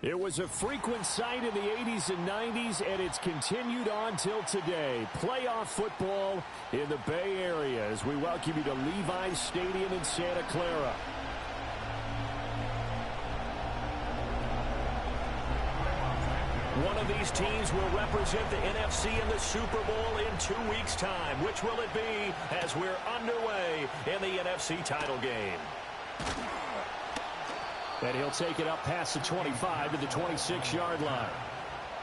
It was a frequent sight in the 80s and 90s, and it's continued on till today. Playoff football in the Bay Area as we welcome you to Levi's Stadium in Santa Clara. One of these teams will represent the NFC in the Super Bowl in 2 weeks' time. Which will it be as we're underway in the NFC title game? And he'll take it up past the 25 to the 26-yard line.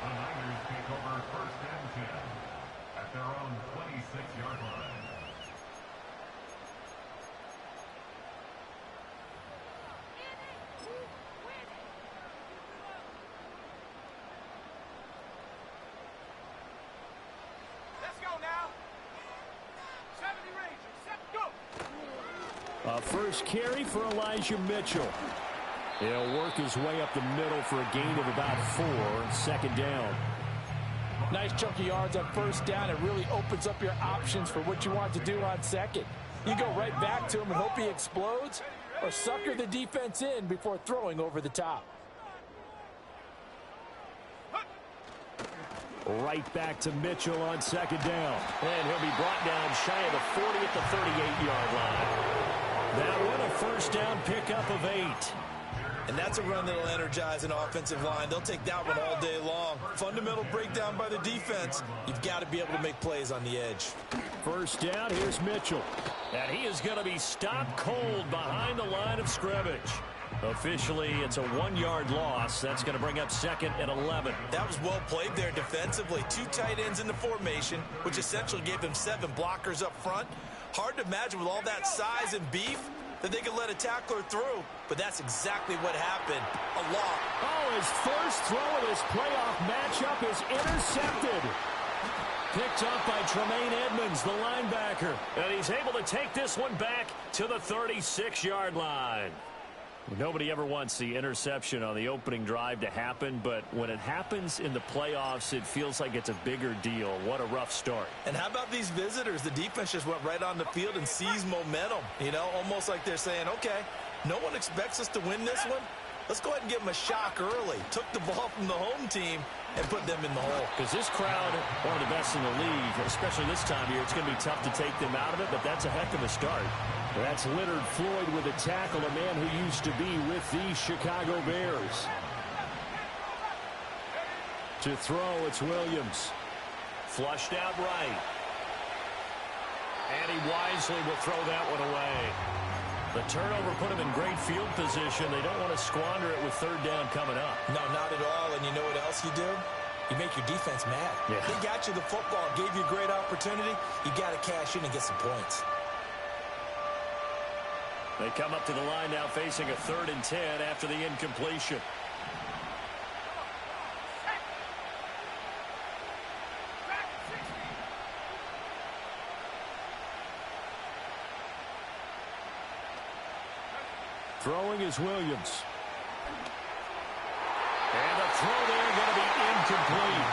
The Niners take over first and 10 at their own 26-yard line. Let's go now. 70 Rangers, set, go. A first carry for Elijah Mitchell. He'll work his way up the middle for a gain of about 4, second down. Nice chunk of yards on first down. It really opens up your options for what you want to do on second. You go right back to him and hope he explodes, or sucker the defense in before throwing over the top. Right back to Mitchell on second down. And he'll be brought down shy of the 40 at the 38-yard line. That one a first down pickup of 8. And that's a run that will energize an offensive line. They'll take that one all day long. Fundamental breakdown by the defense. You've got to be able to make plays on the edge. First down, here's Mitchell. And he is going to be stopped cold behind the line of scrimmage. Officially, it's a 1-yard loss. That's going to bring up second and 11. That was well played there defensively. 2 tight ends in the formation, which essentially gave them 7 blockers up front. Hard to imagine with all that size and beef that they could let a tackler through, but that's exactly what happened. A lot. Oh, his first throw of this playoff matchup is intercepted. Picked up by Tremaine Edmonds, the linebacker. And he's able to take this one back to the 36-yard line. Nobody ever wants the interception on the opening drive to happen, but when it happens in the playoffs, it feels like it's a bigger deal. What a rough start. And how about these visitors? The defense just went right on the field and seized momentum. You know, almost like they're saying, okay, no one expects us to win this one. Let's go ahead and give them a shock early. Took the ball from the home team and put them in the hole. Because this crowd, one of the best in the league, especially this time of year, it's going to be tough to take them out of it, but that's a heck of a start. That's Leonard Floyd with a tackle, a man who used to be with the Chicago Bears. To throw, it's Williams. Flushed out right. And he wisely will throw that one away. The turnover put him in great field position. They don't want to squander it with third down coming up. No, not at all. And you know what else you do? You make your defense mad. Yeah. They got you the football, gave you a great opportunity. You got to cash in and get some points. They come up to the line now facing a 3rd and 10 after the incompletion. Throwing is Williams. And the throw there going to be incomplete.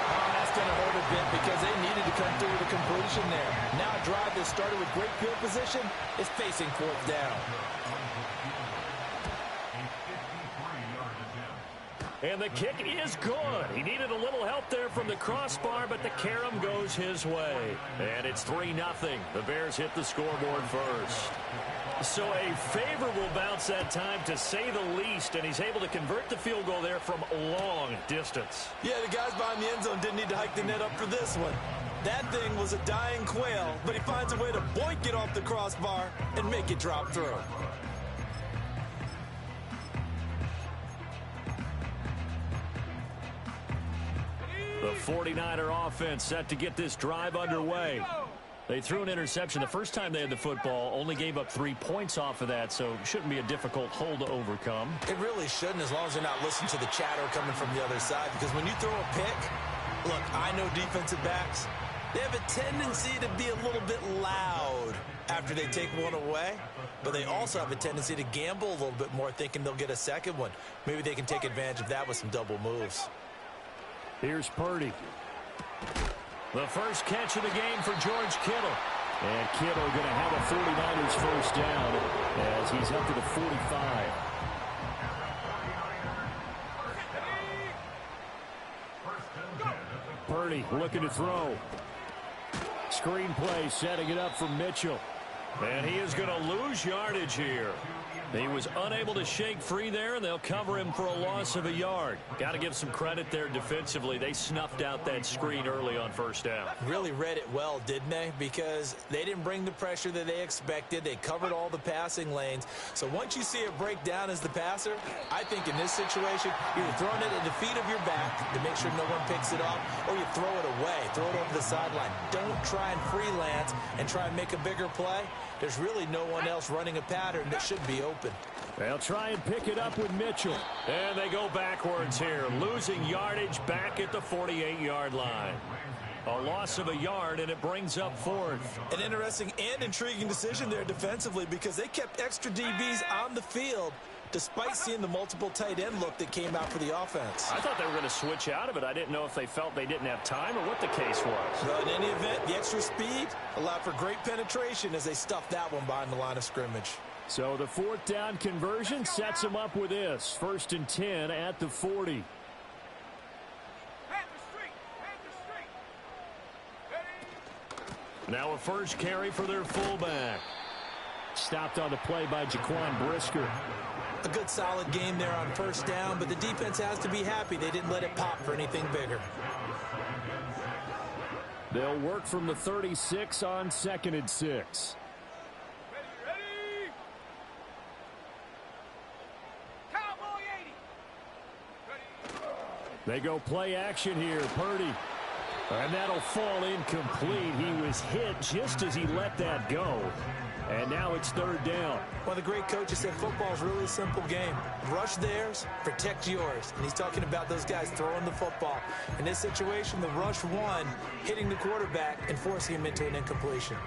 Oh, that's going to hurt a bit because they needed to come through with a completion there. Now a drive that started with great field position is facing 4th down. And the kick is good. He needed a little help there from the crossbar, but the carom goes his way. And it's 3-0. The Bears hit the scoreboard first. So a favorable bounce that time, to say the least, and he's able to convert the field goal there from long distance. Yeah, the guys behind the end zone didn't need to hike the net up for this one. That thing was a dying quail, but he finds a way to boink it off the crossbar and make it drop through. The 49er offense set to get this drive underway. They threw an interception the first time they had the football, only gave up 3 points off of that, so shouldn't be a difficult hole to overcome. It really shouldn't, as long as they're not listening to the chatter coming from the other side, because when you throw a pick, look, I know defensive backs, they have a tendency to be a little bit loud after they take one away, but they also have a tendency to gamble a little bit more, thinking they'll get a second one. Maybe they can take advantage of that with some double moves. Here's Purdy. The first catch of the game for George Kittle. And Kittle going to have a 49ers first down as he's up to the 45. Purdy looking to throw. Screen play setting it up for Mitchell. And he is going to lose yardage here. He was unable to shake free there, and they'll cover him for a loss of a yard. Got to give some credit there defensively. They snuffed out that screen early on first down. Really read it well, didn't they? Because they didn't bring the pressure that they expected. They covered all the passing lanes. So once you see it break down as the passer, I think in this situation, you're throwing it at the feet of your back to make sure no one picks it up, or you throw it away, throw it over the sideline. Don't try and freelance and try and make a bigger play. There's really no one else running a pattern that should be open. They'll try and pick it up with Mitchell. And they go backwards here, losing yardage back at the 48-yard line. A loss of a yard, and it brings up fourth. An interesting and intriguing decision there defensively because they kept extra DBs on the field despite seeing the multiple tight end look that came out for the offense. I thought they were going to switch out of it. I didn't know if they felt they didn't have time or what the case was. Well, in any event, the extra speed allowed for great penetration as they stuffed that one behind the line of scrimmage. So the fourth down conversion sets them up with this. 1st and 10 at the 40. Now a first carry for their fullback. Stopped on the play by Jaquan Brisker. A good solid game there on first down, but the defense has to be happy they didn't let it pop for anything bigger. They'll work from the 36 on 2nd and 6. Ready. Cowboy 80. Ready. They go play action here. Purdy. And that'll fall incomplete. He was hit just as he let that go. And now it's 3rd down. One of the great coaches said football's really a simple game. Rush theirs, protect yours. And he's talking about those guys throwing the football. In this situation, the rush won, hitting the quarterback and forcing him into an incompletion.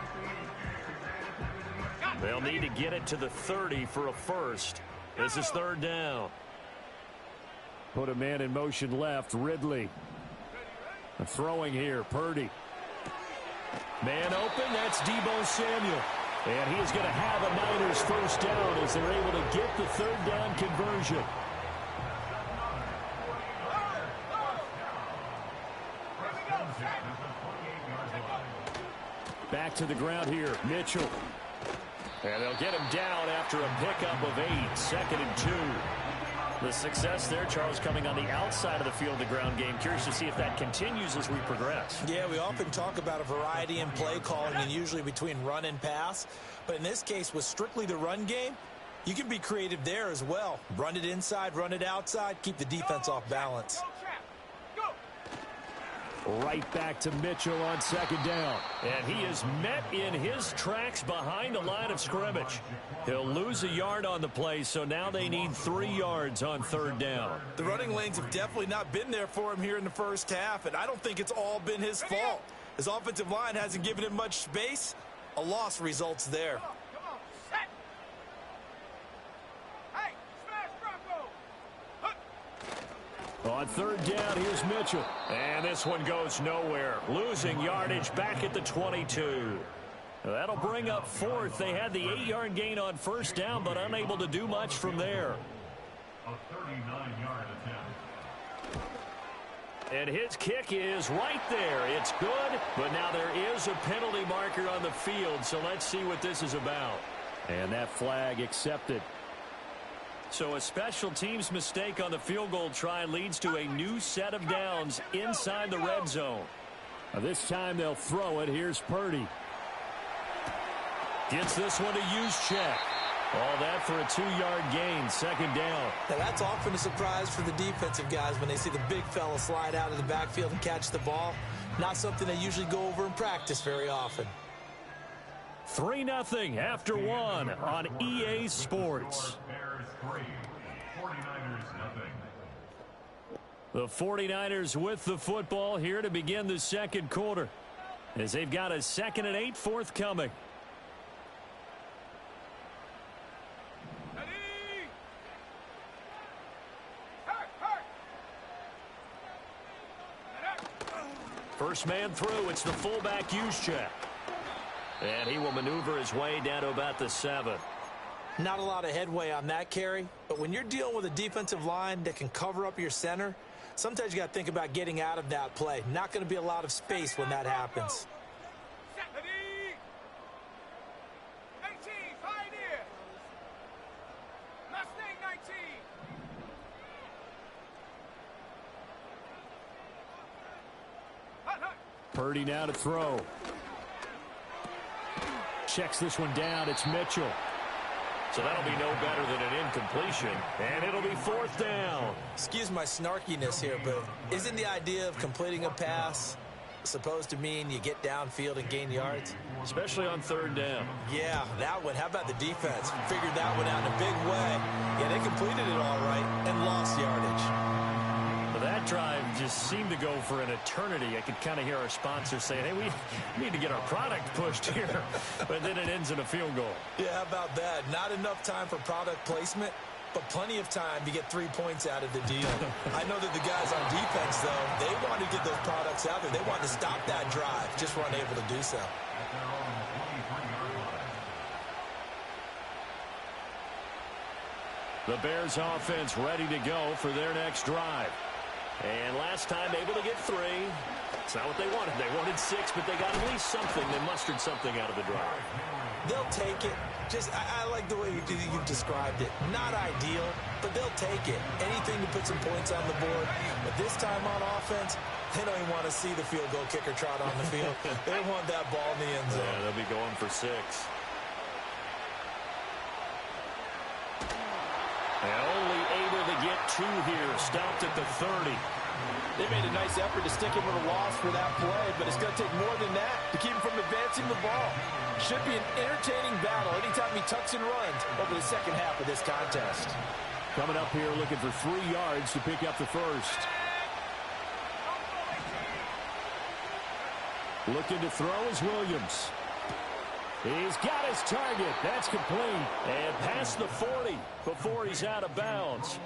They'll need to get it to the 30 for a first. This is 3rd down. Put a man in motion left, Ridley. Throwing here, Purdy. Man open, that's Deebo Samuel. And he is going to have a Niners first down as they're able to get the 3rd down conversion. Back to the ground here, Mitchell. And they'll get him down after a pickup of 8, 2nd and 2. The success there, Charles, coming on the outside of the field, the ground game. Curious to see if that continues as we progress. Yeah, we often talk about a variety in play calling and usually between run and pass. But in this case, with strictly the run game, you can be creative there as well. Run it inside, run it outside, keep the defense off balance. Right back to Mitchell on 2nd down. And he is met in his tracks behind the line of scrimmage. He'll lose a yard on the play, so now they need 3 yards on 3rd down. The running lanes have definitely not been there for him here in the first half, and I don't think it's all been his fault. His offensive line hasn't given him much space. A loss results there. On 3rd down, here's Mitchell. And this one goes nowhere. Losing yardage back at the 22. That'll bring up 4th. They had the 8-yard gain on first down, but unable to do much from there. A 39-yard attempt. And his kick is right there. It's good, but now there is a penalty marker on the field, so let's see what this is about. And that flag accepted. So a special teams mistake on the field goal try leads to a new set of downs inside the red zone. This time they'll throw it. Here's Purdy. Gets this one to Juszczyk. All that for a 2-yard gain, 2nd down. Now that's often a surprise for the defensive guys when they see the big fella slide out of the backfield and catch the ball. Not something they usually go over in practice very often. 3-0 after 1 on EA Sports. The 49ers with the football here to begin the 2nd quarter as they've got a 2nd and 8 forthcoming. First man through, it's the fullback Juszczyk. And he will maneuver his way down to about the 7. Not a lot of headway on that carry, but when you're dealing with a defensive line that can cover up your center, sometimes you got to think about getting out of that play. Not going to be a lot of space when that happens. Ready? 19, Pioneer. Mustang 19. Hut, hut. Purdy now to throw. Checks this one down. It's Mitchell. So that'll be no better than an incompletion. And it'll be fourth down. Excuse my snarkiness here, but isn't the idea of completing a pass supposed to mean you get downfield and gain yards? Especially on third down. Yeah, that one. How about the defense? Figured that one out in a big way. Yeah, they completed it all right and lost yardage. But that drive just seemed to go for an eternity. I could kind of hear our sponsors saying, hey, we need to get our product pushed here. But then it ends in a field goal. Yeah, how about that? Not enough time for product placement, but plenty of time to get 3 points out of the deal. I know that the guys on defense, though, they wanted to get those products out there. They wanted to stop that drive, just weren't able to do so. The Bears offense ready to go for their next drive. And last time able to get 3. It's not what they wanted. They wanted 6, but they got at least something. They mustered something out of the drive. They'll take it. I like the way you've described it. Not ideal, but they'll take it. Anything to put some points on the board. But this time on offense, they don't even want to see the field goal kicker trot on the field. They want that ball in the end zone. Yeah, they'll be going for 6. And only able to get 2 here. Stopped at the 30. They made a nice effort to stick him with a loss for that play, but it's going to take more than that to keep him from advancing the ball. Should be an entertaining battle anytime he tucks and runs over the second half of this contest. Coming up here looking for 3 yards to pick up the first. Looking to throw is Williams. He's got his target. That's complete. And past the 40 before he's out of bounds.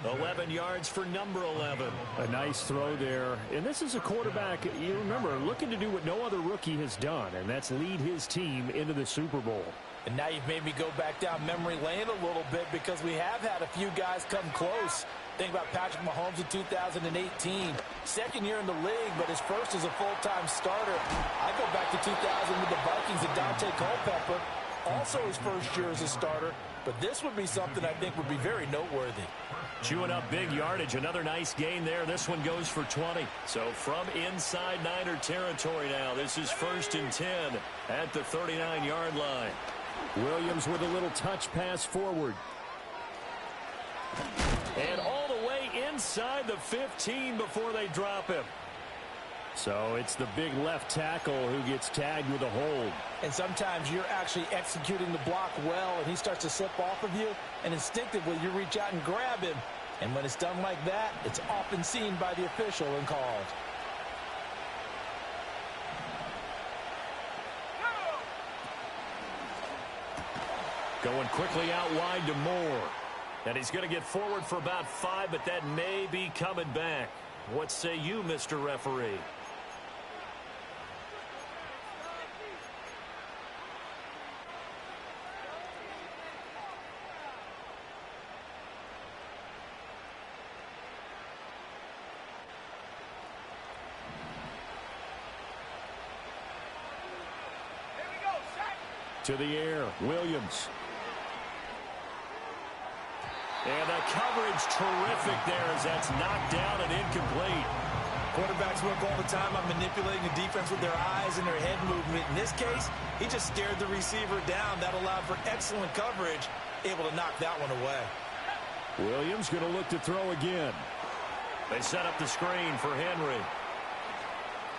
11 yards for number 11. A nice throw there. And this is a quarterback, you remember, looking to do what no other rookie has done, and that's lead his team into the Super Bowl. And now you've made me go back down memory lane a little bit because we have had a few guys come close. Think about Patrick Mahomes in 2018. Second year in the league, but his first as a full-time starter. I go back to 2000 with the Vikings and Dante Culpepper. Also his first year as a starter. But this would be something I think would be very noteworthy. Chewing up big yardage. Another nice gain there. This one goes for 20. So from inside Niner territory now, this is 1st and 10 at the 39-yard line. Williams with a little touch pass forward. And all the way inside the 15 before they drop him. So it's the big left tackle who gets tagged with a hold. And sometimes you're actually executing the block well, and he starts to slip off of you, and instinctively you reach out and grab him. And when it's done like that, it's often seen by the official and called. Going quickly out wide to Moore. And he's going to get forward for about 5, but that may be coming back. What say you, Mr. Referee? Here we go, set. To the air, Williams. And the coverage terrific there as that's knocked down and incomplete. Quarterbacks work all the time on manipulating the defense with their eyes and their head movement. In this case, he just stared the receiver down. That allowed for excellent coverage, able to knock that one away. Williams going to look to throw again. They set up the screen for Henry.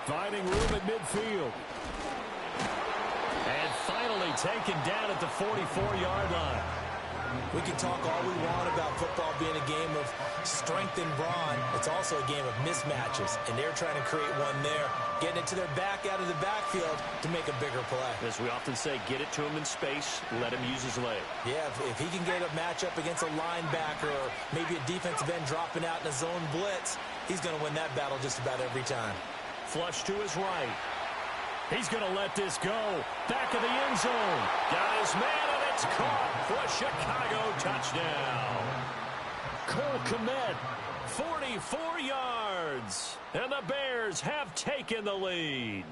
Finding room at midfield. And finally taken down at the 44-yard line. We can talk all we want about football being a game of strength and brawn. It's also a game of mismatches, and they're trying to create one there, getting it to their back out of the backfield to make a bigger play. As we often say, get it to him in space, let him use his leg. Yeah, if he can get a matchup against a linebacker or maybe a defensive end dropping out in a zone blitz, he's going to win that battle just about every time. Flush to his right. He's going to let this go. Back of the end zone. Got his man, and it's caught for a Chicago touchdown. Cole Kmet, 44 yards. And the Bears have taken the lead.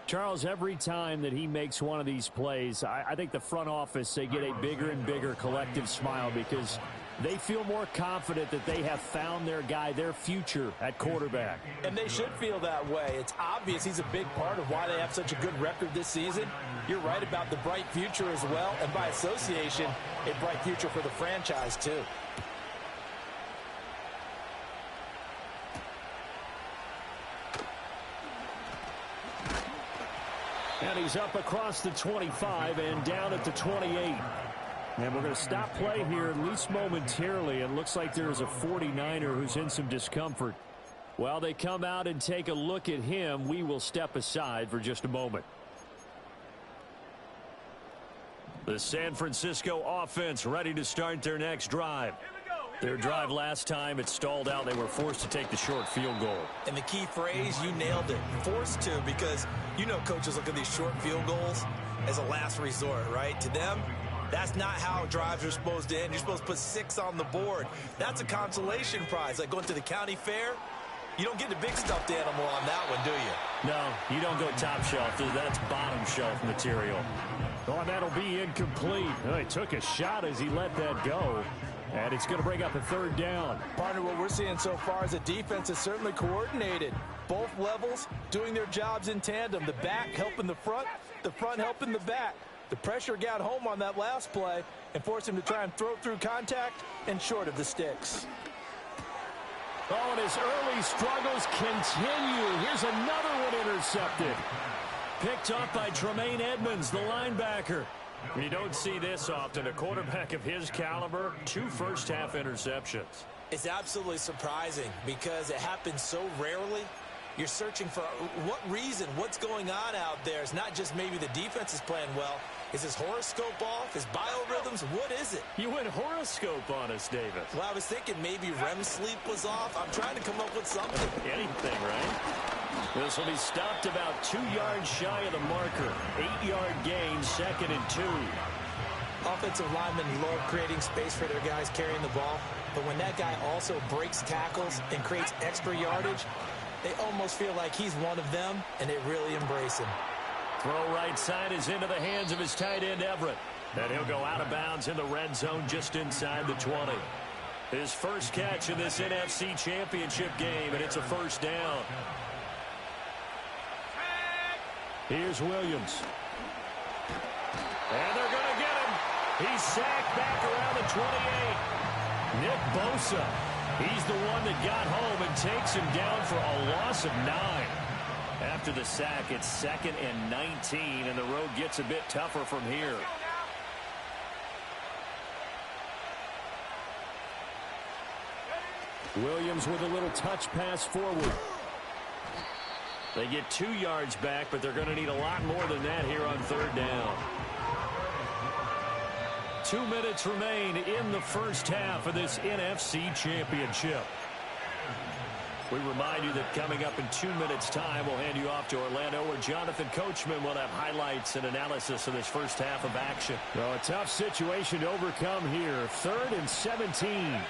Charles, every time that he makes one of these plays, I think the front office, they get a bigger and bigger collective smile because they feel more confident that they have found their guy, their future at quarterback. And they should feel that way. It's obvious he's a big part of why they have such a good record this season. You're right about the bright future as well, and by association, a bright future for the franchise too. And he's up across the 25 and down at the 28. And we're going to stop play here at least momentarily. It looks like there's a 49er who's in some discomfort. While they come out and take a look at him, we will step aside for just a moment. The San Francisco offense ready to start their next drive. Their drive last time, it stalled out. They were forced to take the short field goal. And the key phrase, you nailed it, forced to, because you know coaches look at these short field goals as a last resort, right? To them, that's not how drives are supposed to end. You're supposed to put 6 on the board. That's a consolation prize. Like going to the county fair, you don't get the big stuffed animal on that one, do you? No, you don't go top shelf. That's bottom shelf material. Oh, and that'll be incomplete. Oh, he took a shot as he let that go. And it's going to bring up a third down. Partner, what we're seeing so far is the defense is certainly coordinated. Both levels doing their jobs in tandem. The back helping the front helping the back. The pressure got home on that last play and forced him to try and throw through contact and short of the sticks. Oh, and his early struggles continue. Here's another one intercepted. Picked up by Tremaine Edmonds, the linebacker. You don't see this often. A quarterback of his caliber, 2 first-half interceptions. It's absolutely surprising because it happens so rarely. You're searching for what reason, what's going on out there. It's not just maybe the defense is playing well. Is his horoscope off? His biorhythms? What is it? You went horoscope on us, Davis. Well, I was thinking maybe REM sleep was off. I'm trying to come up with something. Anything, right? This will be stopped about 2 yards shy of the marker. 8-yard gain, 2nd and 2. Offensive linemen love creating space for their guys carrying the ball. But when that guy also breaks tackles and creates extra yardage, they almost feel like he's one of them, and they really embrace him. Throw right side is into the hands of his tight end, Everett. And he'll go out of bounds in the red zone just inside the 20. His first catch in this NFC Championship game, and it's a first down. Here's Williams. And they're going to get him. He's sacked back around the 28. Nick Bosa, he's the one that got home and takes him down for a loss of 9. After the sack, it's 2nd and 19, and the road gets a bit tougher from here. Williams with a little touch pass forward. They get 2 yards back, but they're going to need a lot more than that here on 3rd down. 2 minutes remain in the first half of this NFC Championship. We remind you that coming up in 2 minutes' time, we'll hand you off to Orlando, where Jonathan Coachman will have highlights and analysis of this first half of action. Well, a tough situation to overcome here. 3rd and 17.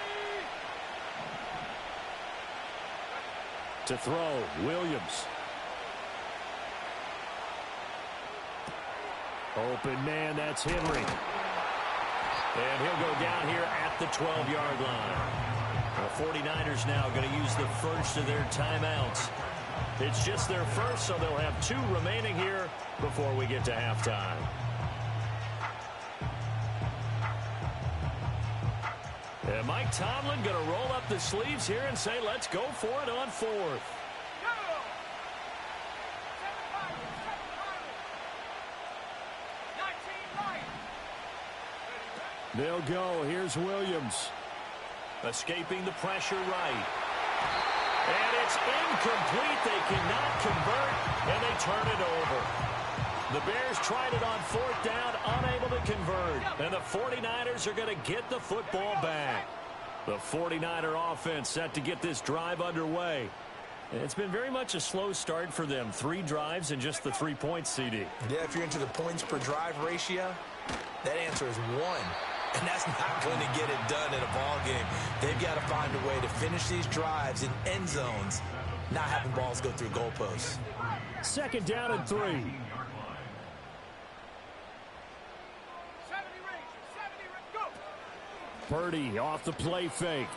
To throw, Williams. Open man, that's Henry. And he'll go down here at the 12-yard line. The 49ers now going to use the first of their timeouts. It's just their first, so they'll have 2 remaining here before we get to halftime. And Mike Tomlin going to roll up the sleeves here and say, let's go for it on 4th. They'll go. Here's Williams. Escaping the pressure right. And it's incomplete. They cannot convert, and they turn it over. The Bears tried it on 4th down, unable to convert. And the 49ers are going to get the football back. The 49er offense set to get this drive underway. It's been very much a slow start for them. 3 drives and just the 3 points, CD. Yeah, if you're into the points per drive ratio, that answer is 1. And that's not going to get it done in a ball game. They've got to find a way to finish these drives in end zones, not having balls go through goalposts. 2nd down and 3. 70 range, 70 range, go! Purdy off the play fake.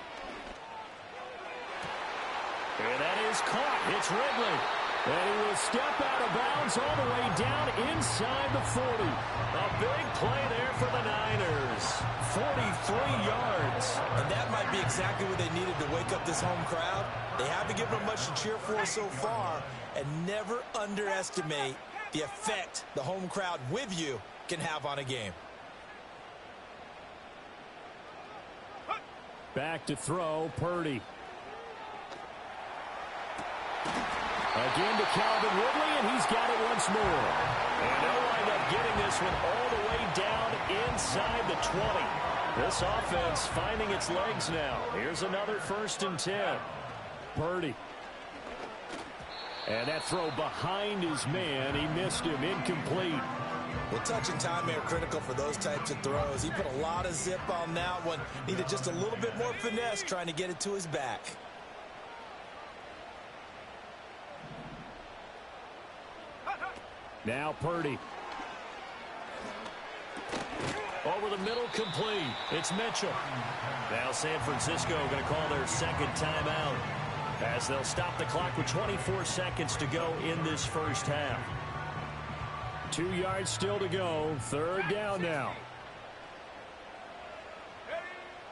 And that is caught. It's Ridley. And he will step out of bounds all the way down inside the 40. A big play there for the Niners. 43 yards. And that might be exactly what they needed to wake up this home crowd. They haven't given them much to cheer for so far. And never underestimate the effect the home crowd with you can have on a game. Back to throw, Purdy. Again to Calvin Ridley, and he's got it once more. And they'll wind up getting this one all the way down inside the 20. This offense finding its legs now. Here's another 1st and 10. Purdy. And that throw behind his man. He missed him. Incomplete. Well, touch and time are critical for those types of throws. He put a lot of zip on that one. Needed just a little bit more finesse trying to get it to his back. Now Purdy. Over the middle, complete. It's Mitchell. Now San Francisco going to call their 2nd timeout as they'll stop the clock with 24 seconds to go in this first half. 2 yards still to go. 3rd down now.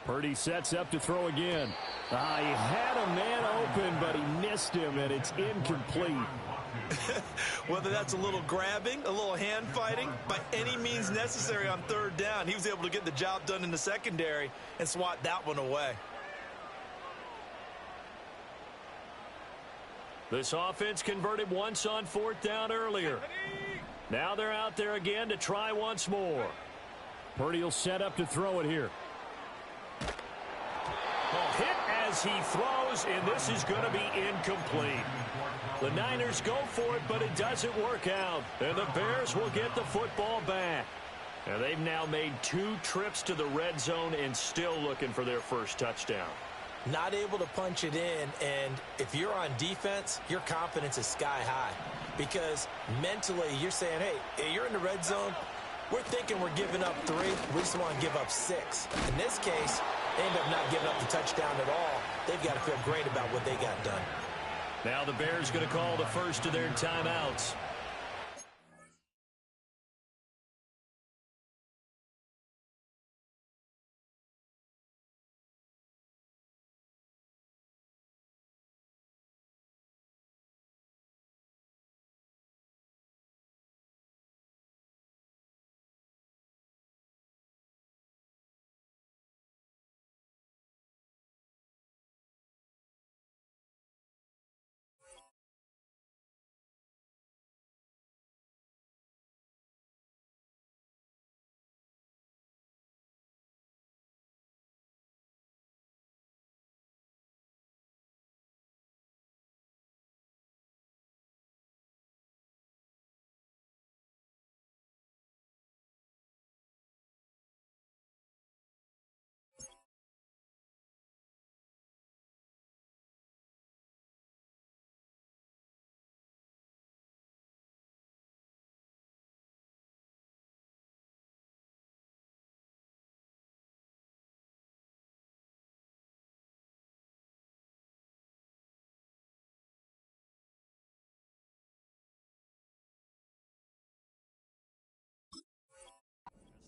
Purdy sets up to throw again. He had a man open, but he missed him, and it's incomplete. Whether that's a little grabbing, a little hand fighting, by any means necessary on 3rd down, he was able to get the job done in the secondary and swat that one away. This offense converted once on 4th down earlier. Now they're out there again to try once more. Purdy will set up to throw it here. Hit as he throws, and this is going to be incomplete. The Niners go for it, but it doesn't work out. And the Bears will get the football back. And they've now made 2 trips to the red zone and still looking for their first touchdown. Not able to punch it in, and if you're on defense, your confidence is sky high. Because mentally, you're saying, hey, you're in the red zone. We're thinking we're giving up 3. We just want to give up 6. In this case, they end up not giving up the touchdown at all. They've got to feel great about what they got done. Now the Bears going to call the first of their timeouts.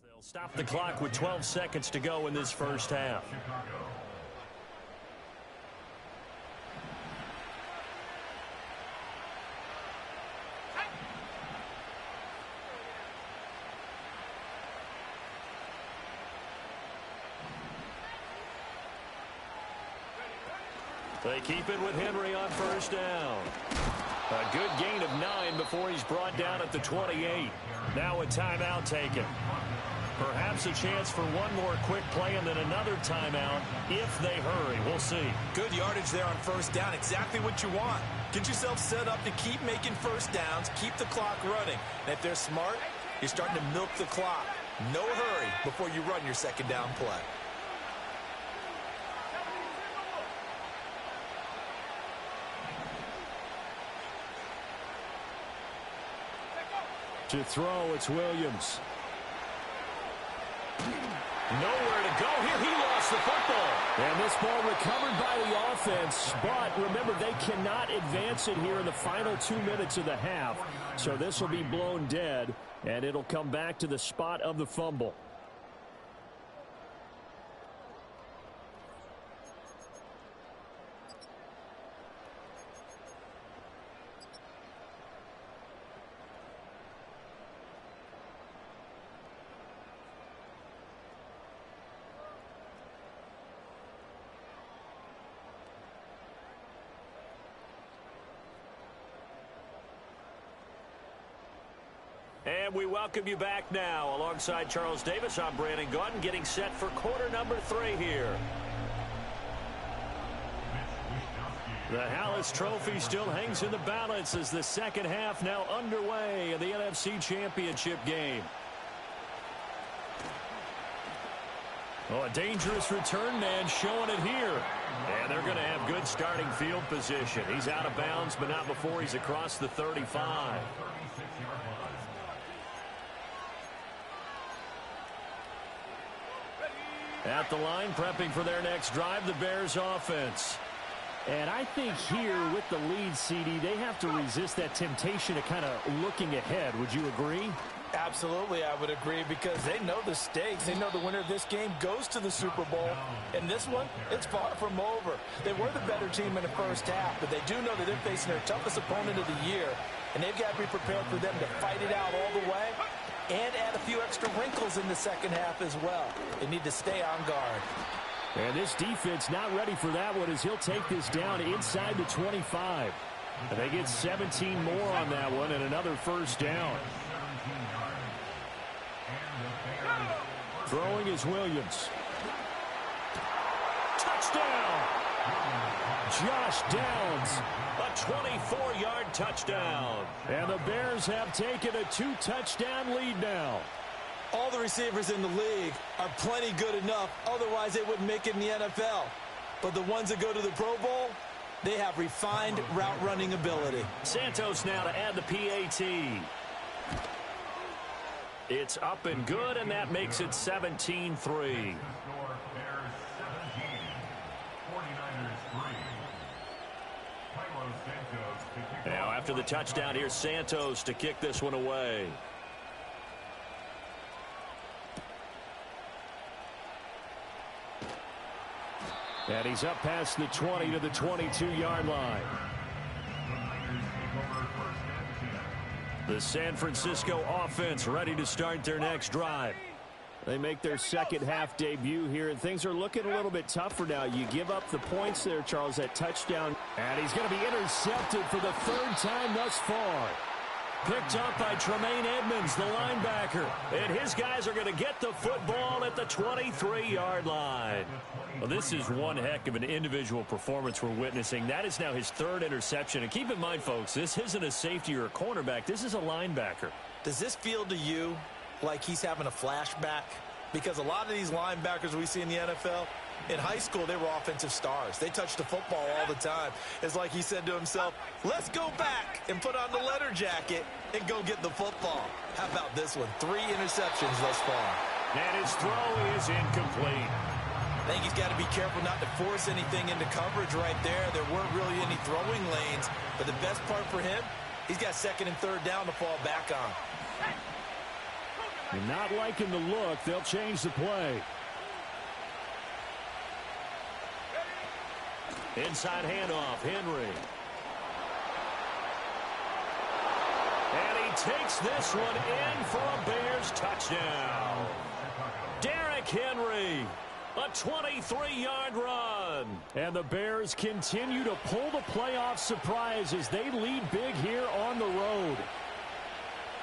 They'll stop the clock with 12 seconds to go in this first half. They keep it with Henry on first down. A good gain of 9 before he's brought down at the 28. Now a timeout taken. Perhaps a chance for one more quick play and then another timeout if they hurry. We'll see. Good yardage there on first down. Exactly what you want. Get yourself set up to keep making first downs, keep the clock running. And if they're smart, you're starting to milk the clock. No hurry before you run your second down play. To throw, it's Williams. Nowhere to go here. He lost the football. And this ball recovered by the offense. But remember, they cannot advance it here in the final 2 minutes of the half. So this will be blown dead, and it'll come back to the spot of the fumble. And we welcome you back now. Alongside Charles Davis, I'm Brandon Gaudin, getting set for quarter number 3 here. The Hallis Trophy still hangs in the balance as the second half now underway in the NFC Championship game. Oh, a dangerous return man showing it here. And they're going to have good starting field position. He's out of bounds, but not before he's across the 35. At the line, prepping for their next drive, the Bears offense. And I think here with the lead, CD, they have to resist that temptation of kind of looking ahead. Would you agree? Absolutely, I would agree, because they know the stakes. They know the winner of this game goes to the Super Bowl. And this one, it's far from over. They were the better team in the first half, but they do know that they're facing their toughest opponent of the year. And they've got to be prepared for them to fight it out all the way and add a few extra wrinkles in the second half as well. They need to stay on guard. And this defense not ready for that one as he'll take this down inside the 25. And they get 17 more on that one and another first down. Throwing is Williams. Touchdown! Josh Downs, a 24-yard touchdown. And the Bears have taken a 2-touchdown lead now. All the receivers in the league are plenty good enough. Otherwise, they wouldn't make it in the NFL. But the ones that go to the Pro Bowl, they have refined route running ability. Santos now to add the PAT. It's up and good, and that makes it 17-3. Now, after the touchdown, here's Santos to kick this one away. And he's up past the 20 to the 22-yard line. The San Francisco offense ready to start their next drive. They make their second half debut here, and things are looking a little bit tougher now. You give up the points there, Charles, that touchdown. And he's going to be intercepted for the third time thus far. Picked up by Tremaine Edmonds, the linebacker. And his guys are going to get the football at the 23-yard line. Well, this is one heck of an individual performance we're witnessing. That is now his third interception. And keep in mind, folks, this isn't a safety or a cornerback. This is a linebacker. Does this feel to you like he's having a flashback? Because a lot of these linebackers we see in the NFL, in high school, they were offensive stars. They touched the football all the time. It's like he said to himself, let's go back and put on the letter jacket and go get the football. How about this one? 3 interceptions thus far. And his throw is incomplete. I think he's got to be careful not to force anything into coverage right there. There weren't really any throwing lanes. But the best part for him, he's got second and third down to fall back on. And not liking the look, they'll change the play. Inside handoff, Henry. And he takes this one in for a Bears touchdown. Derrick Henry, a 23-yard run. And the Bears continue to pull the playoff surprise as they lead big here on the road.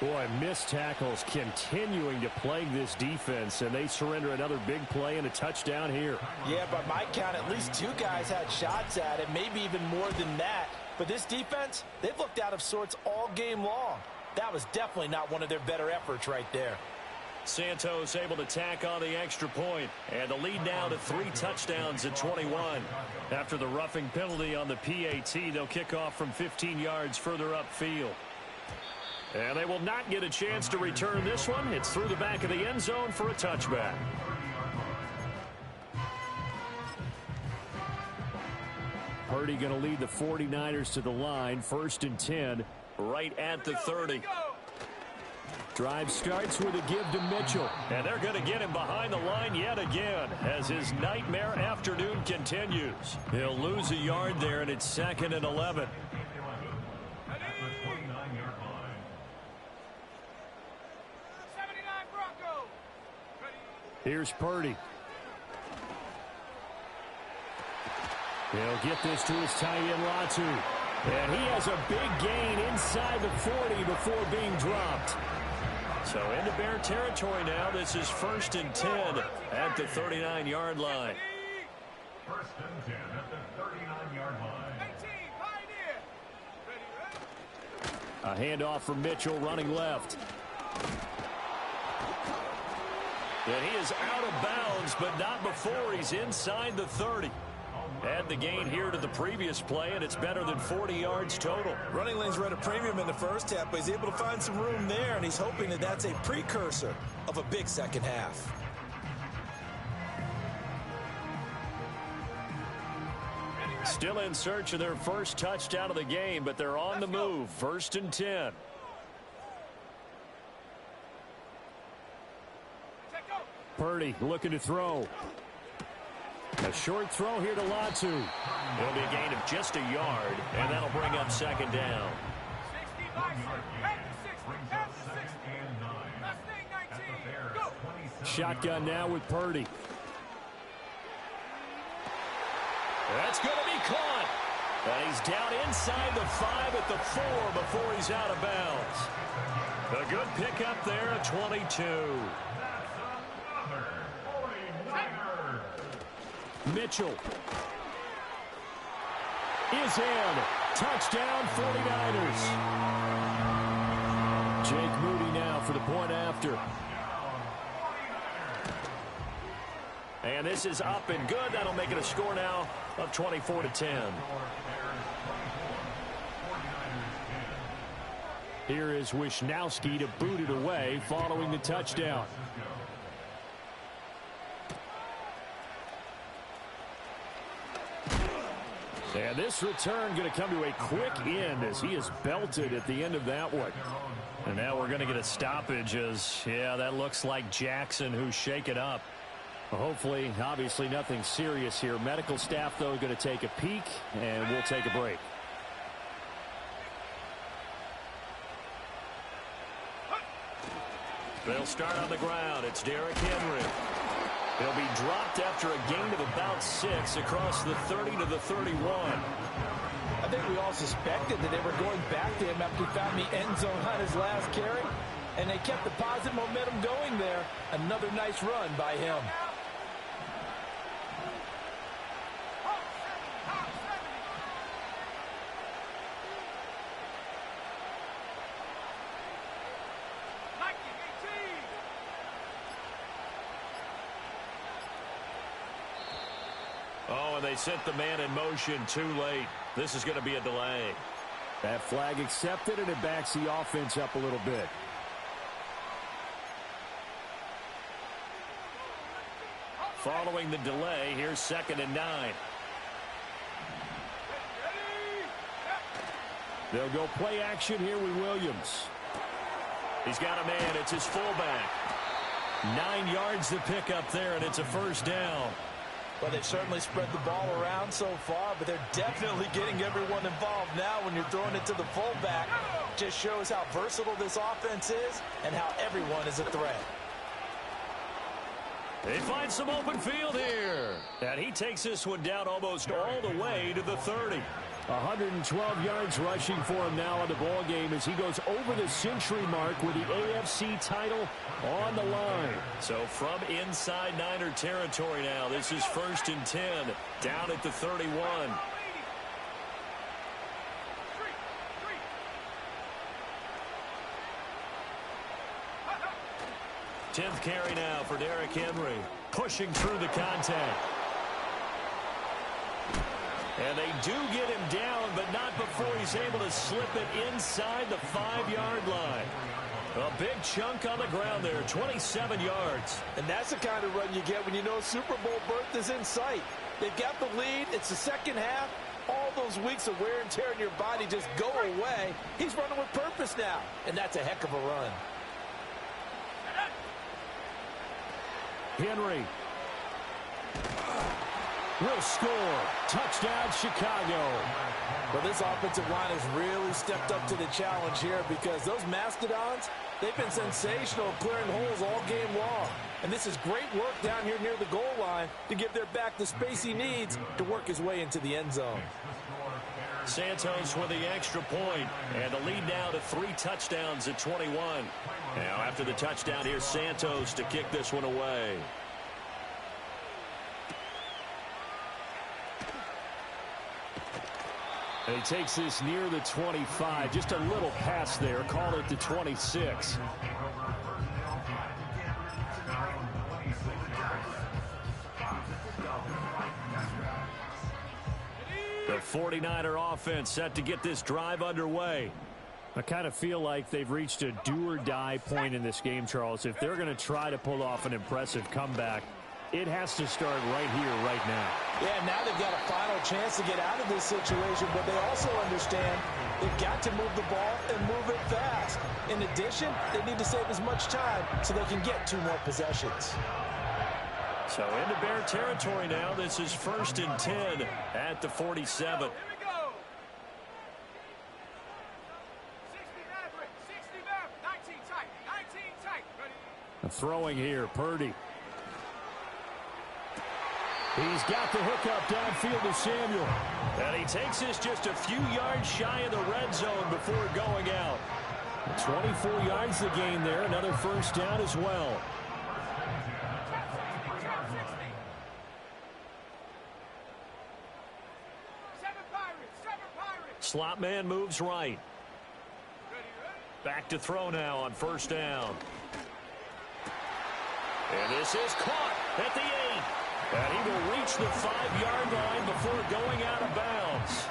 Boy, missed tackles continuing to plague this defense, and they surrender another big play and a touchdown here. Yeah, by my count, at least 2 guys had shots at it, maybe even more than that. But this defense, they've looked out of sorts all game long. That was definitely not one of their better efforts right there. Santos able to tack on the extra point, and the lead now to 3 touchdowns at 21. After the roughing penalty on the PAT, they'll kick off from 15 yards further upfield. And they will not get a chance to return this one. It's through the back of the end zone for a touchback. Purdy going to lead the 49ers to the line. 1st and 10, right at the 30. Drive starts with a give to Mitchell. And they're going to get him behind the line yet again as his nightmare afternoon continues. He'll lose a yard there, and it's 2nd and 11. Here's Purdy. He'll get this to his tight end, Latu. And he has a big gain inside the 40 before being dropped. So into Bear territory now. This is 1st and 10 at the 39-yard line. 1st and 10 at the 39-yard line. A handoff from Mitchell running left. And he is out of bounds, but not before he's inside the 30. Add the gain here to the previous play, and it's better than 40 yards total. Running lanes were at a premium in the first half, but he's able to find some room there, and he's hoping that that's a precursor of a big second half. Still in search of their first touchdown of the game, but they're on the move. 1st and 10. Purdy looking to throw. A short throw here to Latu. It'll be a gain of just a yard, and that'll bring up 2nd down. Shotgun now with Purdy. That's going to be caught. And he's down inside the 5 at the 4 before he's out of bounds. A good pickup there at 22. Mitchell is in. Touchdown 49ers. Jake Moody now for the point after. And this is up and good. That'll make it a score now of 24-10. Here is Wisnowski to boot it away following the touchdown. And this return going to come to a quick end as he is belted at the end of that one. And now we're going to get a stoppage as, yeah, that looks like Jackson who's shaken up. Well, hopefully, obviously nothing serious here. Medical staff, though, going to take a peek, and we'll take a break. They'll start on the ground. It's Derrick Henry. He'll be dropped after a gain of about 6 across the 30 to the 31. I think we all suspected that they were going back to him after he found the end zone on his last carry, and they kept the positive momentum going there. Another nice run by him. Oh, and they sent the man in motion too late. This is going to be a delay. That flag accepted, and it backs the offense up a little bit. Following the delay, here's 2nd and 9. They'll go play action here with Williams. He's got a man. It's his fullback. 9 yards to pick up there, and it's a 1st down. Well, they've certainly spread the ball around so far, but they're definitely getting everyone involved now when you're throwing it to the fullback. Just shows how versatile this offense is and how everyone is a threat. They find some open field here. And he takes this one down almost all the way to the 30. 112 yards rushing for him now in the ball game as he goes over the century mark with the AFC title on the line. So from inside Niner territory now, this is 1st and 10 down at the 31. 10th carry now for Derrick Henry. Pushing through the contact. And they do get him down, but not before he's able to slip it inside the 5-yard line. A big chunk on the ground there, 27 yards. And that's the kind of run you get when you know Super Bowl berth is in sight. They've got the lead. It's the second half. All those weeks of wear and tear in your body just go away. He's running with purpose now, and that's a heck of a run. Henry will score. Touchdown, Chicago. Well, this offensive line has really stepped up to the challenge here because those Mastodons, they've been sensational clearing holes all game long. And this is great work down here near the goal line to give their back the space he needs to work his way into the end zone. Santos with the extra point, and the lead now to 3 touchdowns at 21. Now after the touchdown, here's Santos to kick this one away. And he takes this near the 25. Just a little pass there. Call it the 26. The 49er offense set to get this drive underway. I kind of feel like they've reached a do-or-die point in this game, Charles. If they're going to try to pull off an impressive comeback, it has to start right here, right now. Yeah, now they've got a final chance to get out of this situation, but they also understand they've got to move the ball and move it fast. In addition, they need to save as much time so they can get 2 more possessions. So into Bear territory now. This is 1st and 10 at the 47. Here we go. 60 Maverick, 60 Maverick, 19 tight, 19 tight. Ready? Throwing here, Purdy. He's got the hookup downfield to Samuel. And he takes this just a few yards shy of the red zone before going out. 24 yards to gain there. Another first down as well. Slot man moves right. Back to throw now on 1st down. And this is caught at the 8. And he will reach the 5-yard line before going out of bounds.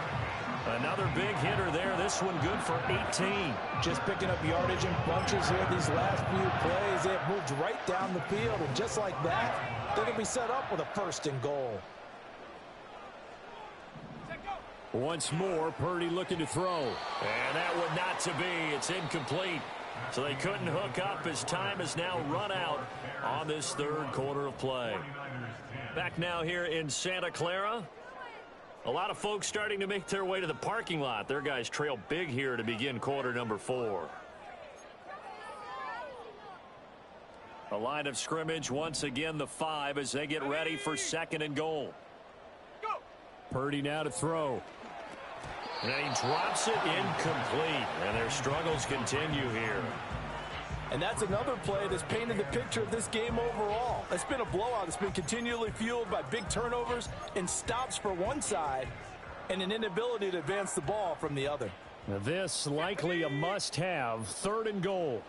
Another big hitter there. This one good for 18. Just picking up yardage in bunches here these last few plays. They have moved right down the field. And just like that, they're going to be set up with a 1st and goal. Once more, Purdy looking to throw. And that would not to be. It's incomplete. So they couldn't hook up as time has now run out on this 3rd quarter of play. Back now here in Santa Clara. A lot of folks starting to make their way to the parking lot. Their guys trail big here to begin quarter number 4. A line of scrimmage once again the 5 as they get ready for 2nd and goal. Purdy now to throw. And he drops it incomplete. And their struggles continue here. And that's another play that's painted the picture of this game overall. It's been a blowout. It's been continually fueled by big turnovers and stops for one side and an inability to advance the ball from the other. Now this likely a must-have. 3rd and goal.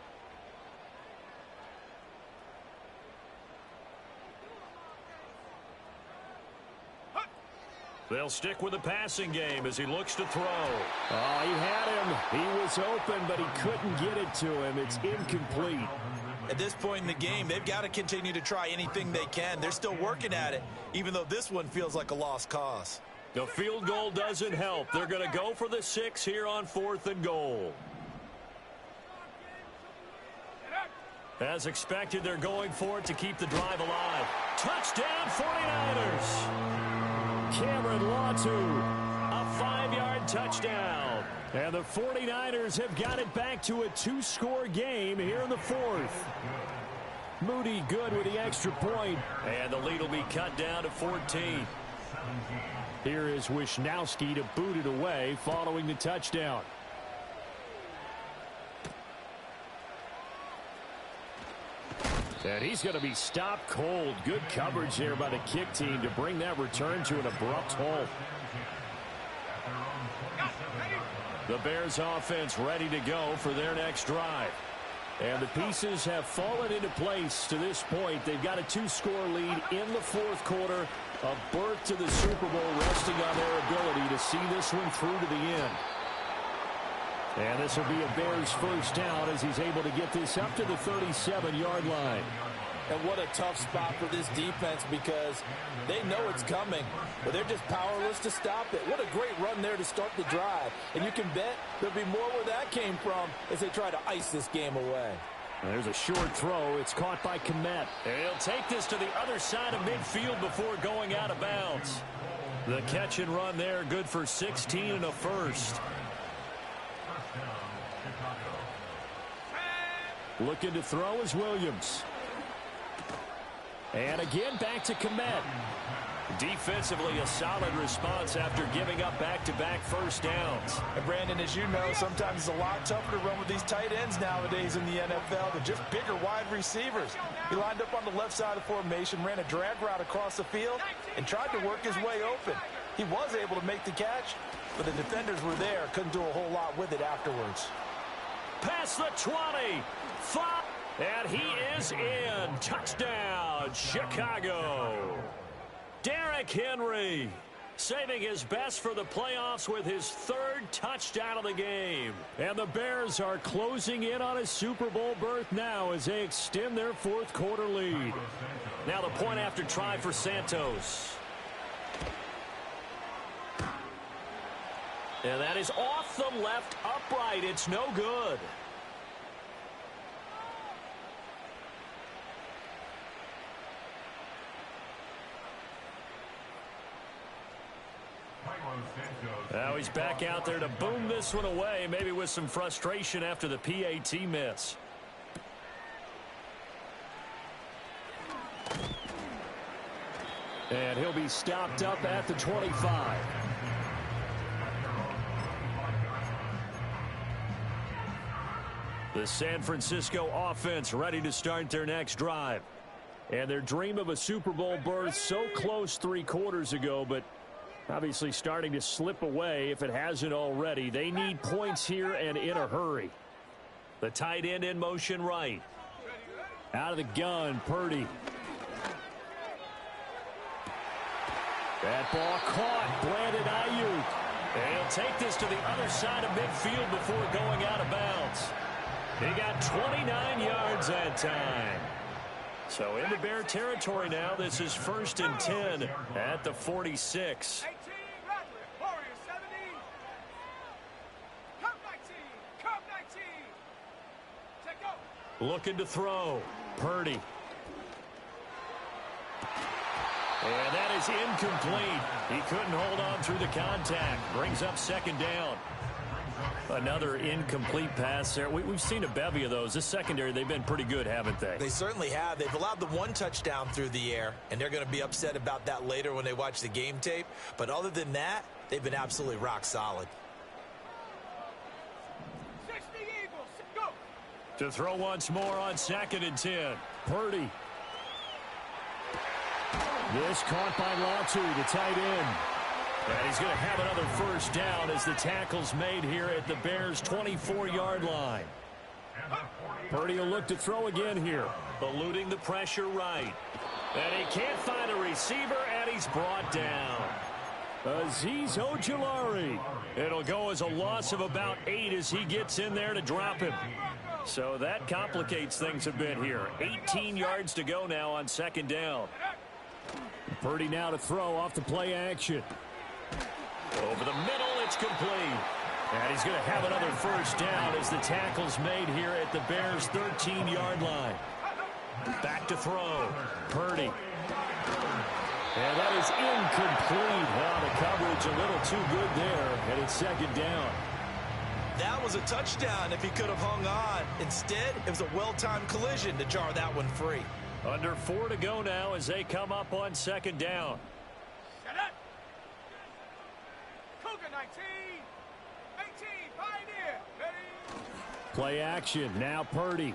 They'll stick with the passing game as he looks to throw. Oh, he had him. He was open, but he couldn't get it to him. It's incomplete. At this point in the game, they've got to continue to try anything they can. They're still working at it, even though this one feels like a lost cause. The field goal doesn't help. They're going to go for the 6 here on 4th and goal. As expected, they're going for it to keep the drive alive. Touchdown, 49ers. Cameron Latu, a 5-yard touchdown. And the 49ers have got it back to a 2-score game here in the 4th. Moody good with the extra point. And the lead will be cut down to 14. Here is Wisnowski to boot it away following the touchdown. And he's going to be stopped cold. Good coverage here by the kick team to bring that return to an abrupt halt. The Bears offense ready to go for their next drive. And the pieces have fallen into place to this point. They've got a 2-score lead in the fourth quarter. A berth to the Super Bowl resting on their ability to see this one through to the end. And this will be a Bears first down as he's able to get this up to the 37-yard line. And what a tough spot for this defense because they know it's coming, but they're just powerless to stop it. What a great run there to start the drive. And you can bet there'll be more where that came from as they try to ice this game away. There's a short throw. It's caught by Kmet. And he'll take this to the other side of midfield before going out of bounds. The catch and run there, good for 16 and a first. Looking to throw is Williams. And again, back to Kmet. Defensively, a solid response after giving up back-to-back first downs. And Brandon, as you know, sometimes it's a lot tougher to run with these tight ends nowadays in the NFL than just bigger wide receivers. He lined up on the left side of formation, ran a drag route across the field, and tried to work his way open. He was able to make the catch, but the defenders were there, couldn't do a whole lot with it afterwards. Past the 20, 5, and he is in. Touchdown, Chicago. Derrick Henry saving his best for the playoffs with his third touchdown of the game. And the Bears are closing in on a Super Bowl berth now as they extend their fourth quarter lead. Now the point after try for Santos. And that is off the left upright. It's no good. Now he's back out there to boom this one away, maybe with some frustration after the PAT miss. And he'll be stopped up at the 25. The San Francisco offense ready to start their next drive. And their dream of a Super Bowl berth so close 3 quarters ago, but obviously starting to slip away if it hasn't already. They need points here and in a hurry. The tight end in motion right. Out of the gun, Purdy. That ball caught. Brandon Ayuk. And he'll take this to the other side of midfield before going out of bounds. He got 29 yards that time. So into Bear territory now. This is 1st and 10 at the 46. 18, Rattler, Warriors 70. Come 19, come 19. Take go. Looking to throw. Purdy. And that is incomplete. He couldn't hold on through the contact. Brings up 2nd down. Another incomplete pass there. We've seen a bevy of those. This secondary, they've been pretty good, haven't they? They certainly have. They've allowed the 1 touchdown through the air, and they're going to be upset about that later when they watch the game tape. But other than that, they've been absolutely rock solid. 60 Eagles, go. To throw once more on 2nd and 10. Purdy. This caught by Latu, the tight end. And he's going to have another first down as the tackle's made here at the Bears' 24-yard line. Purdy will look to throw again here. Eluding the pressure right. And he can't find a receiver, and he's brought down. Azeez Ojulari. It'll go as a loss of about 8 as he gets in there to drop him. So that complicates things a bit here. 18 yards to go now on 2nd down. Purdy now to throw off the play action. Over the middle, it's complete. And he's going to have another first down as the tackle's made here at the Bears' 13-yard line. Back to throw. Purdy. And that is incomplete. Well, the coverage a little too good there, and it's 2nd down. That was a touchdown if he could have hung on. Instead, it was a well-timed collision to jar that one free. Under 4 to go now as they come up on 2nd down. Shut up. Cougar 19, 18, Pioneer, ready. Play action, now Purdy.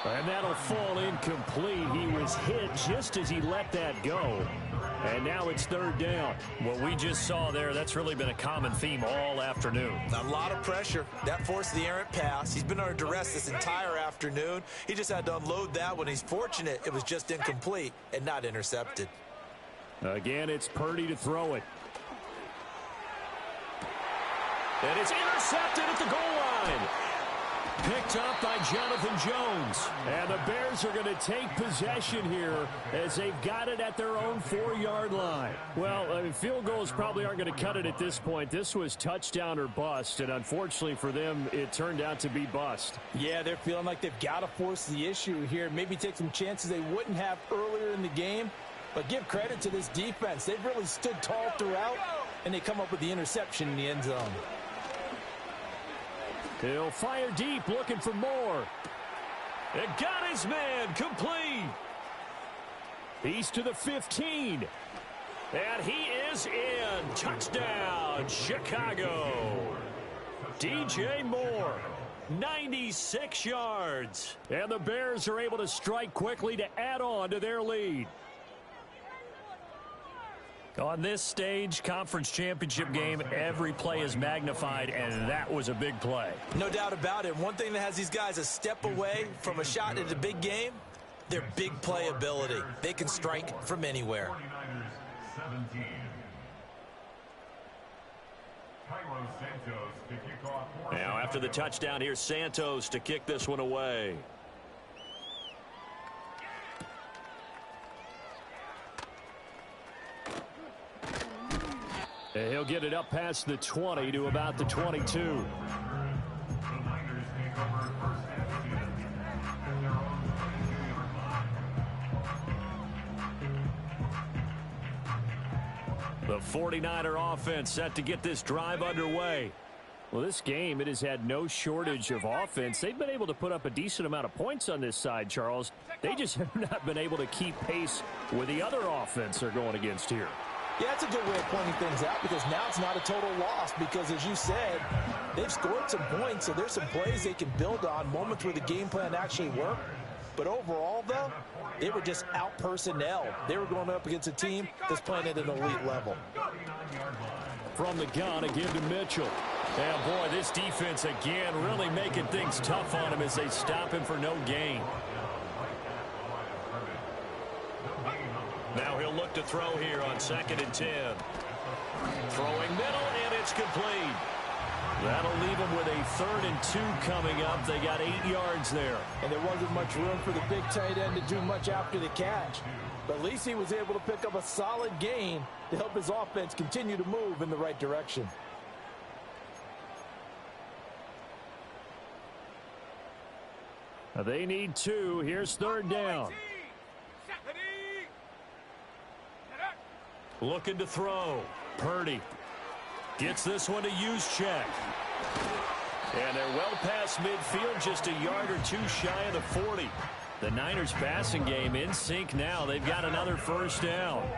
And that'll fall incomplete. He was was hit just as he let that go. And now it's third down. What we just saw there, that's really been a common theme all afternoon. A lot of pressure. That forced the errant pass. He's been under duress this entire afternoon. He just had to unload that one. He's fortunate it was just incomplete and not intercepted. Again, it's Purdy to throw it. And it's intercepted at the goal line. Picked up by Jonathan Jones. And the Bears are going to take possession here as they've got it at their own 4-yard line. Well, I mean, field goals probably aren't going to cut it at this point. This was touchdown or bust, and unfortunately for them, it turned out to be bust. Yeah, they're feeling like they've got to force the issue here. Maybe take some chances they wouldn't have earlier in the game. But give credit to this defense. They've really stood tall throughout, and they come up with the interception in the end zone. He'll fire deep, looking for more. And got his man, complete. He's to the 15. And he is in. Touchdown, Chicago. DJ Moore, 96 yards. And the Bears are able to strike quickly to add on to their lead. On this stage, conference championship game, every play is magnified, and that was a big play. No doubt about it. One thing that has these guys a step away from a shot at a big game, their big play ability. They can strike from anywhere. 49ers 17. Santos to kick off. Now after the touchdown, here's Santos to kick this one away. He'll get it up past the 20 to about the 22. The 49er offense set to get this drive underway. Well, this game, it has had no shortage of offense. They've been able to put up a decent amount of points on this side, Charles. They just have not been able to keep pace with the other offense they're going against here. Yeah, that's a good way of pointing things out because now it's not a total loss because, as you said, they've scored some points, so there's some plays they can build on, moments where the game plan actually worked. But overall, though, they were just out personnel. They were going up against a team that's playing at an elite level. From the gun, a give to Mitchell. And, boy, this defense, again, really making things tough on him as they stop him for no gain. Now he'll look to throw here on 2nd and 10. Throwing middle, and it's complete. That'll leave them with a 3rd and 2 coming up. They got 8 yards there. And there wasn't much room for the big tight end to do much after the catch. But at least he was able to pick up a solid gain to help his offense continue to move in the right direction. They need 2. Here's 3rd down. Looking to throw. Purdy gets this one to Juszczyk. And they're well past midfield, just a yard or 2 shy of the 40. The Niners passing game in sync now. They've got another 1st down.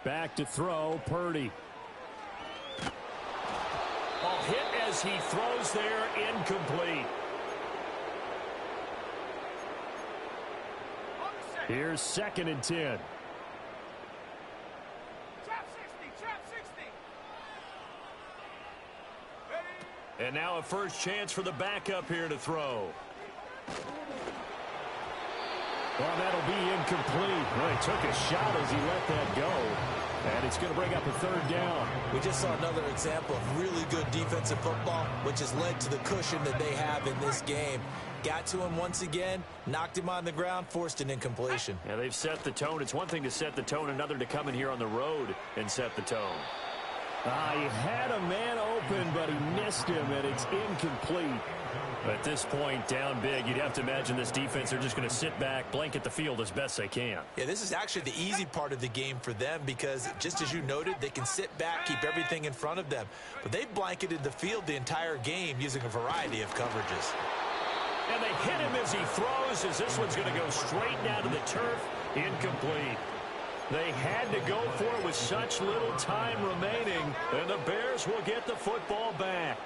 Back to throw, Purdy. Hit as he throws there, incomplete. Here's 2nd and 10. Trap 60, trap 60. And now a first chance for the backup here to throw. Well, that'll be incomplete. Well, he took a shot as he let that go. And it's going to bring up a 3rd down. We just saw another example of really good defensive football, which has led to the cushion that they have in this game. Got to him once again, knocked him on the ground, forced an incompletion. Yeah, they've set the tone. It's one thing to set the tone, another to come in here on the road and set the tone. He had a man open, but he missed him, and it's incomplete. At this point, down big, you'd have to imagine this defense, they're just going to sit back, blanket the field as best they can. Yeah, this is actually the easy part of the game for them because, just as you noted, they can sit back, keep everything in front of them. But they blanketed the field the entire game using a variety of coverages. And they hit him as he throws, as this one's going to go straight down to the turf, incomplete. They had to go for it with such little time remaining, and the Bears will get the football back.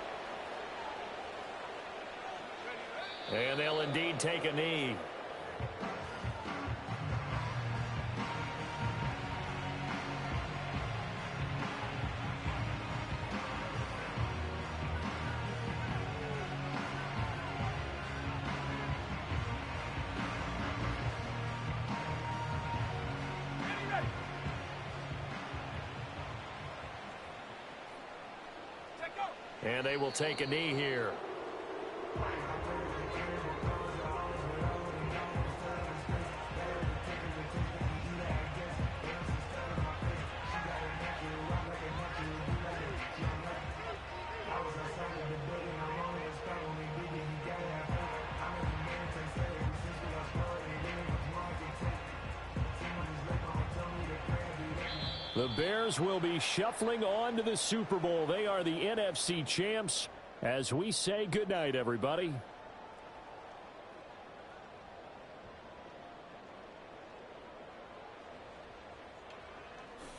And they'll indeed take a knee. And they will take a knee here. The Bears will be shuffling on to the Super Bowl. They are the NFC champs as we say goodnight, everybody.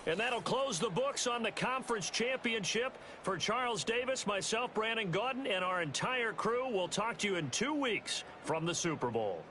And that'll close the books on the conference championship. For Charles Davis, myself, Brandon Gaudin, and our entire crew, we'll talk to you in 2 weeks from the Super Bowl.